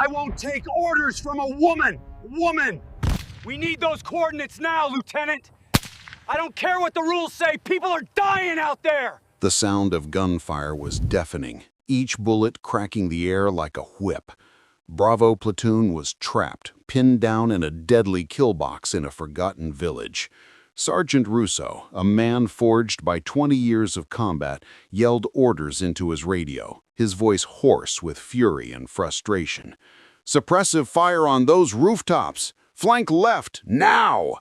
I won't take orders from a woman! Woman! We need those coordinates now, Lieutenant! I don't care what the rules say, people are dying out there! The sound of gunfire was deafening, each bullet cracking the air like a whip. Bravo platoon was trapped, pinned down in a deadly kill box in a forgotten village. Sergeant Russo, a man forged by 20 years of combat, yelled orders into his radio, his voice hoarse with fury and frustration. "Suppressive fire on those rooftops! Flank left, now!"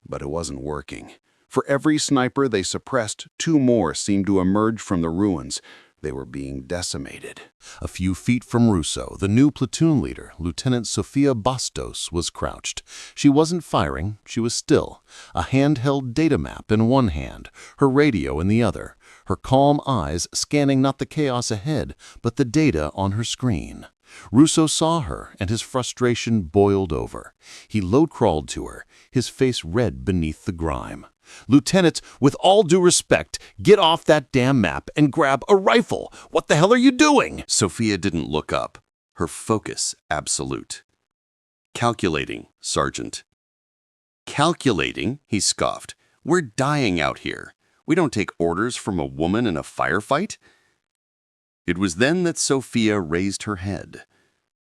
But it wasn't working. For every sniper they suppressed, two more seemed to emerge from the ruins. They were being decimated. A few feet from Russo, the new platoon leader, Lieutenant Sofia Bastos, was crouched. She wasn't firing, she was still, a handheld data map in one hand, her radio in the other, her calm eyes scanning not the chaos ahead, but the data on her screen. Russo saw her, and his frustration boiled over. He low-crawled to her, his face red beneath the grime. "Lieutenant, with all due respect, get off that damn map and grab a rifle. What the hell are you doing?" Sophia didn't look up, her focus absolute. "Calculating, Sergeant." "Calculating?" he scoffed. "We're dying out here. We don't take orders from a woman in a firefight." It was then that Sophia raised her head.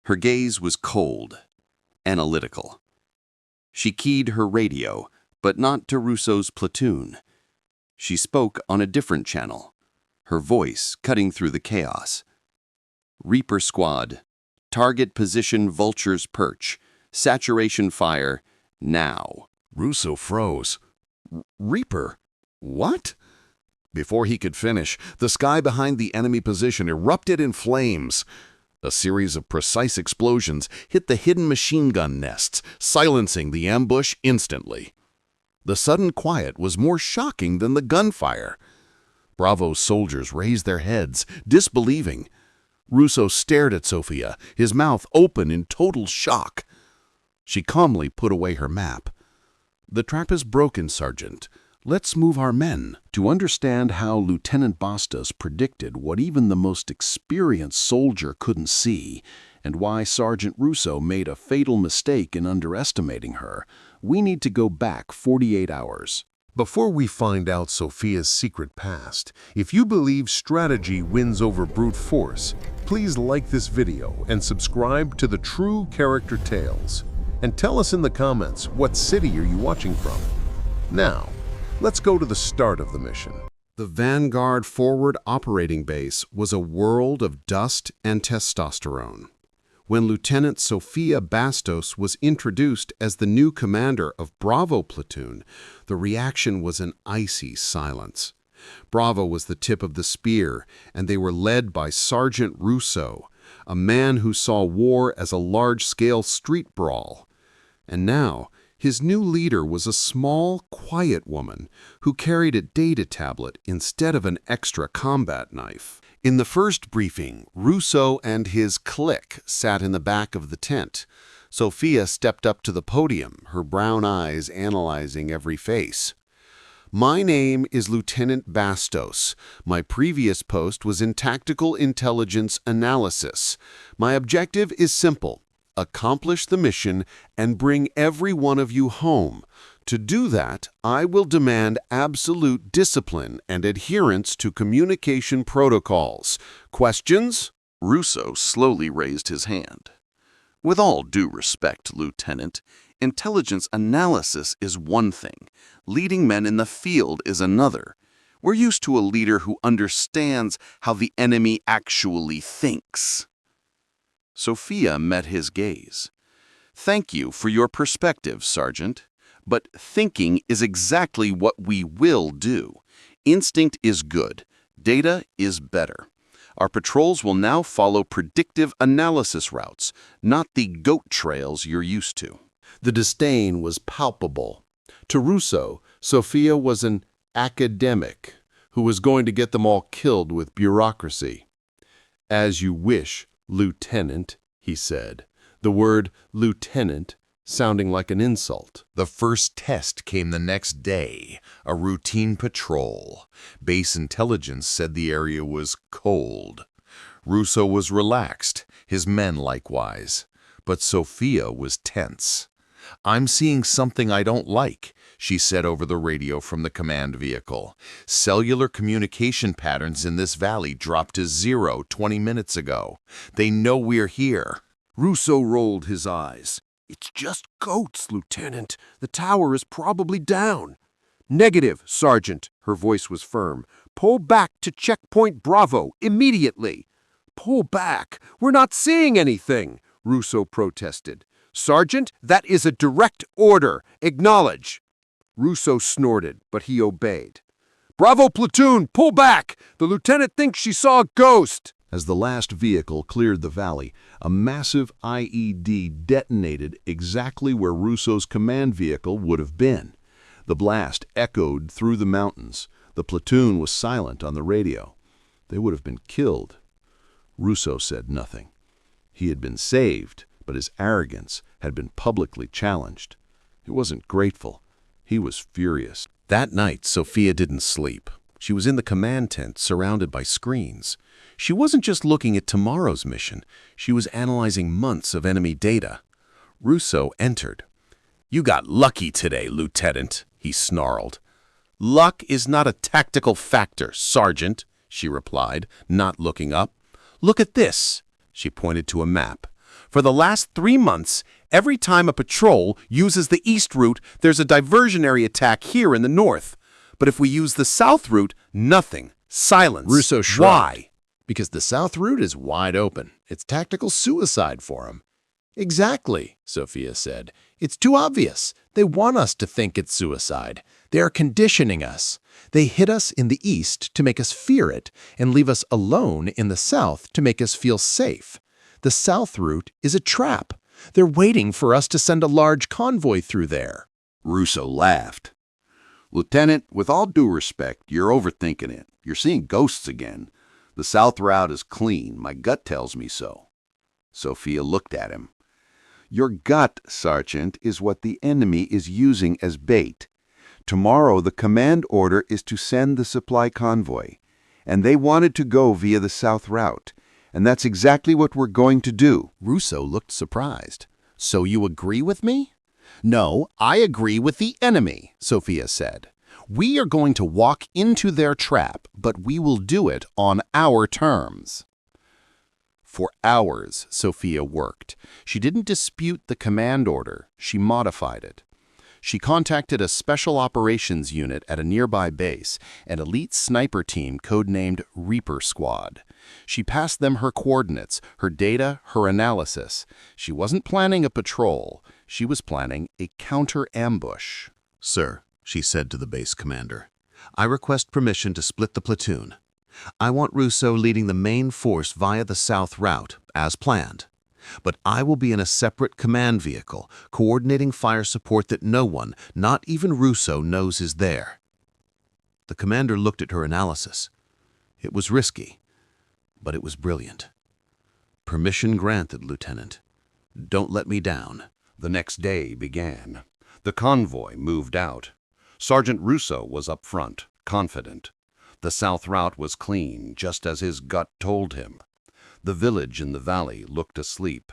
Her gaze was cold, analytical. She keyed her radio, but not to Russo's platoon. She spoke on a different channel, her voice cutting through the chaos. "Reaper Squad, target position Vulture's Perch, saturation fire, now." Russo froze. "Reaper? What?" Before he could finish, the sky behind the enemy position erupted in flames. A series of precise explosions hit the hidden machine gun nests, silencing the ambush instantly. The sudden quiet was more shocking than the gunfire. Bravo's soldiers raised their heads, disbelieving. Russo stared at Sophia, his mouth open in total shock. She calmly put away her map. "The trap is broken, Sergeant. Let's move our men." To understand how Lieutenant Bastos predicted what even the most experienced soldier couldn't see, and why Sergeant Russo made a fatal mistake in underestimating her, we need to go back 48 hours. Before we find out Sophia's secret past, if you believe strategy wins over brute force, please like this video and subscribe to the True Character Tales. And tell us in the comments, what city are you watching from? Now, let's go to the start of the mission. The Vanguard Forward Operating Base was a world of dust and testosterone. When Lieutenant Sofia Bastos was introduced as the new commander of Bravo Platoon, the reaction was an icy silence. Bravo was the tip of the spear, and they were led by Sergeant Russo, a man who saw war as a large-scale street brawl. And now, his new leader was a small, quiet woman who carried a data tablet instead of an extra combat knife. In the first briefing, Russo and his clique sat in the back of the tent. Sophia stepped up to the podium, her brown eyes analyzing every face. "My name is Lieutenant Bastos. My previous post was in Tactical Intelligence Analysis. My objective is simple: accomplish the mission and bring every one of you home. To do that, I will demand absolute discipline and adherence to communication protocols. Questions?" Russo slowly raised his hand. "With all due respect, Lieutenant, intelligence analysis is one thing. Leading men in the field is another. We're used to a leader who understands how the enemy actually thinks." Sophia met his gaze. "Thank you for your perspective, Sergeant. But thinking is exactly what we will do. Instinct is good. Data is better. Our patrols will now follow predictive analysis routes, not the goat trails you're used to." The disdain was palpable. To Russo, Sophia was an academic who was going to get them all killed with bureaucracy. "As you wish, Lieutenant," he said, the word lieutenant sounding like an insult. The first test came the next day, a routine patrol. Base intelligence said the area was cold. Russo was relaxed, his men likewise. But Sophia was tense. "I'm seeing something I don't like," she said over the radio from the command vehicle. "Cellular communication patterns in this valley dropped to 0 20 minutes ago. They know we're here." Russo rolled his eyes. "It's just goats, Lieutenant. The tower is probably down." "Negative, Sergeant." Her voice was firm. "Pull back to checkpoint Bravo immediately." "Pull back. We're not seeing anything," Russo protested. "Sergeant, that is a direct order. Acknowledge." Russo snorted, but he obeyed. "Bravo platoon, pull back! The lieutenant thinks she saw a ghost!" As the last vehicle cleared the valley, a massive IED detonated exactly where Russo's command vehicle would have been. The blast echoed through the mountains. The platoon was silent on the radio. They would have been killed. Russo said nothing. He had been saved, but his arrogance had been publicly challenged. He wasn't grateful. He was furious. That night, Sophia didn't sleep. She was in the command tent, surrounded by screens. She wasn't just looking at tomorrow's mission. She was analyzing months of enemy data. Russo entered. "You got lucky today, Lieutenant," he snarled. "Luck is not a tactical factor, Sergeant," she replied, not looking up. "Look at this." She pointed to a map. "For the last 3 months, every time a patrol uses the east route, there's a diversionary attack here in the north. But if we use the south route, nothing. Silence. Russo shrugged. Why? Because the south route is wide open. It's tactical suicide for him. Exactly, Sophia said. It's too obvious. They want us to think it's suicide. They are conditioning us. They hit us in the east to make us fear it and leave us alone in the south to make us feel safe. The south route is a trap. They're waiting for us to send a large convoy through there. Russo laughed. "Lieutenant, with all due respect, you're overthinking it. You're seeing ghosts again. The south route is clean. My gut tells me so." Sophia looked at him. "Your gut, Sergeant, is what the enemy is using as bait. Tomorrow the command order is to send the supply convoy, and they wanted to go via the south route, and that's exactly what we're going to do." Russo looked surprised. "So you agree with me?" "No, I agree with the enemy," Sophia said. "We are going to walk into their trap, but we will do it on our terms." For hours, Sophia worked. She didn't dispute the command order. She modified it. She contacted a special operations unit at a nearby base, an elite sniper team codenamed Reaper Squad. She passed them her coordinates, her data, her analysis. She wasn't planning a patrol. She was planning a counter-ambush. "Sir," she said to the base commander, "I request permission to split the platoon. I want Russo leading the main force via the south route, as planned. But I will be in a separate command vehicle, coordinating fire support that no one, not even Russo, knows is there." The commander looked at her analysis. It was risky, but it was brilliant. "Permission granted, Lieutenant. Don't let me down." The next day began. The convoy moved out. Sergeant Russo was up front, confident. The south route was clean, just as his gut told him. The village in the valley looked asleep.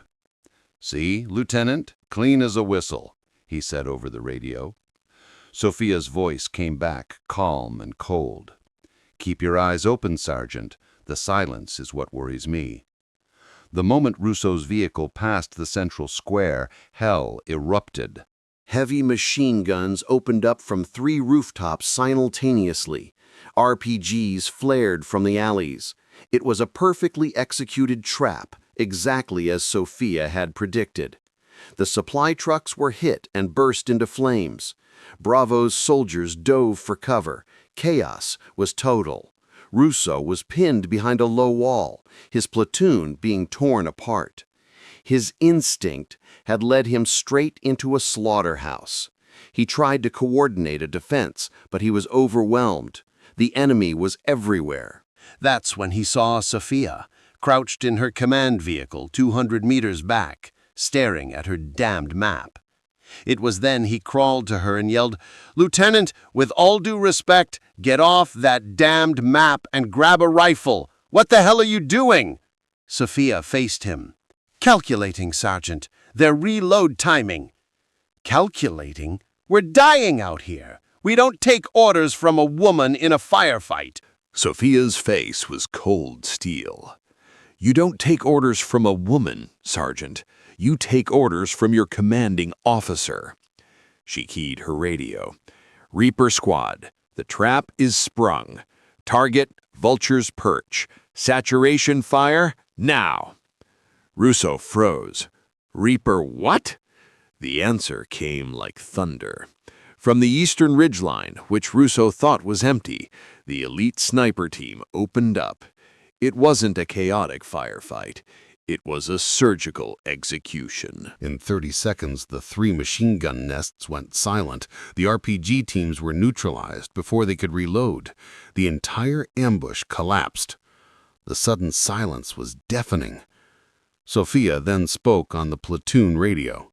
"See, Lieutenant, clean as a whistle," he said over the radio. Sophia's voice came back, calm and cold. "Keep your eyes open, Sergeant. The silence is what worries me." The moment Russo's vehicle passed the central square, hell erupted. Heavy machine guns opened up from 3 rooftops simultaneously. RPGs flared from the alleys. It was a perfectly executed trap, exactly as Sophia had predicted. The supply trucks were hit and burst into flames. Bravo's soldiers dove for cover. Chaos was total. Russo was pinned behind a low wall, his platoon being torn apart. His instinct had led him straight into a slaughterhouse. He tried to coordinate a defense, but he was overwhelmed. The enemy was everywhere. That's when he saw Sophia, crouched in her command vehicle 200 meters back, staring at her damned map. It was then he crawled to her and yelled, "Lieutenant, with all due respect, get off that damned map and grab a rifle. What the hell are you doing?" Sophia faced him. "Calculating, Sergeant. Their reload timing. Calculating? We're dying out here. We don't take orders from a woman in a firefight. Sophia's face was cold steel. You don't take orders from a woman, Sergeant. You take orders from your commanding officer. She keyed her radio. Reaper Squad, the trap is sprung. Target, Vulture's perch. Saturation fire, now. Russo froze. Reaper what? The answer came like thunder. From the eastern ridgeline, which Russo thought was empty, the elite sniper team opened up. It wasn't a chaotic firefight. It was a surgical execution. In 30 seconds, the 3 machine gun nests went silent. The RPG teams were neutralized before they could reload. The entire ambush collapsed. The sudden silence was deafening. Sophia then spoke on the platoon radio.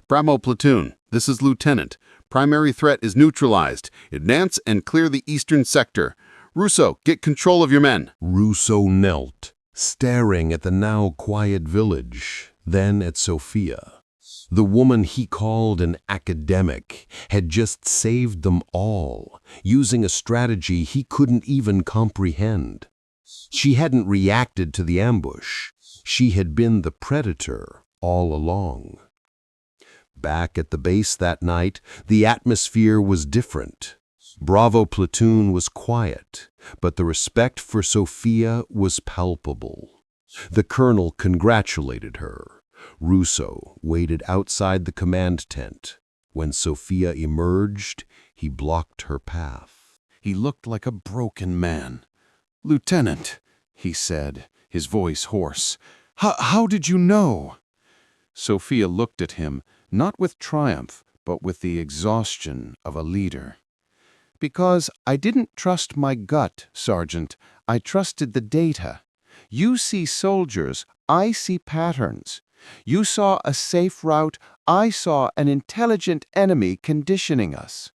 Bravo Platoon, this is Lieutenant. Primary threat is neutralized. Advance and clear the eastern sector. Russo, get control of your men. Russo knelt, staring at the now quiet village, then at Sophia. The woman he called an academic had just saved them all, using a strategy he couldn't even comprehend. She hadn't reacted to the ambush. She had been the predator all along. Back at the base that night, the atmosphere was different. Bravo Platoon was quiet, but the respect for Sophia was palpable. The colonel congratulated her. Russo waited outside the command tent. When Sophia emerged, he blocked her path. He looked like a broken man. Lieutenant, he said, his voice hoarse. How did you know? Sophia looked at him, not with triumph, but with the exhaustion of a leader. Because I didn't trust my gut, Sergeant. I trusted the data. You see soldiers, I see patterns. You saw a safe route, I saw an intelligent enemy conditioning us.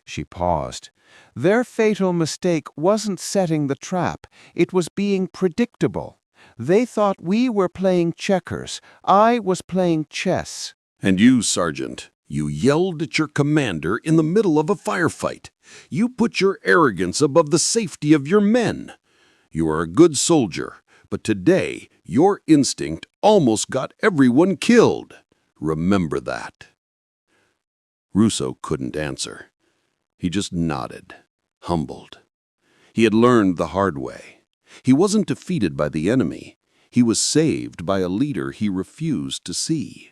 She paused. Their fatal mistake wasn't setting the trap, it was being predictable. They thought we were playing checkers, I was playing chess. And you, Sergeant, you yelled at your commander in the middle of a firefight. You put your arrogance above the safety of your men. You are a good soldier, but today your instinct almost got everyone killed. Remember that. Russo couldn't answer. He just nodded, humbled. He had learned the hard way. He wasn't defeated by the enemy. He was saved by a leader he refused to see.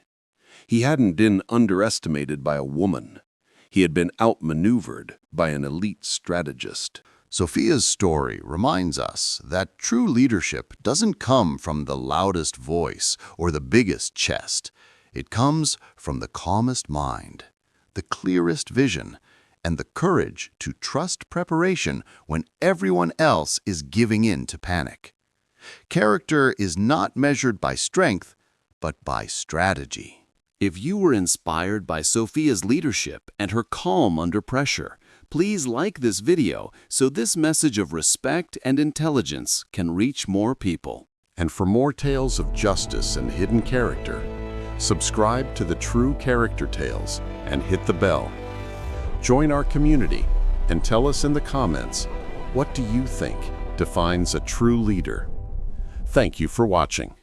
He hadn't been underestimated by a woman. He had been outmaneuvered by an elite strategist. Sophia's story reminds us that true leadership doesn't come from the loudest voice or the biggest chest. It comes from the calmest mind, the clearest vision, and the courage to trust preparation when everyone else is giving in to panic. Character is not measured by strength, but by strategy. If you were inspired by Sophia's leadership and her calm under pressure, please like this video so this message of respect and intelligence can reach more people. And for more tales of justice and hidden character, subscribe to the True Character Tales and hit the bell. Join our community and tell us in the comments, what do you think defines a true leader? Thank you for watching.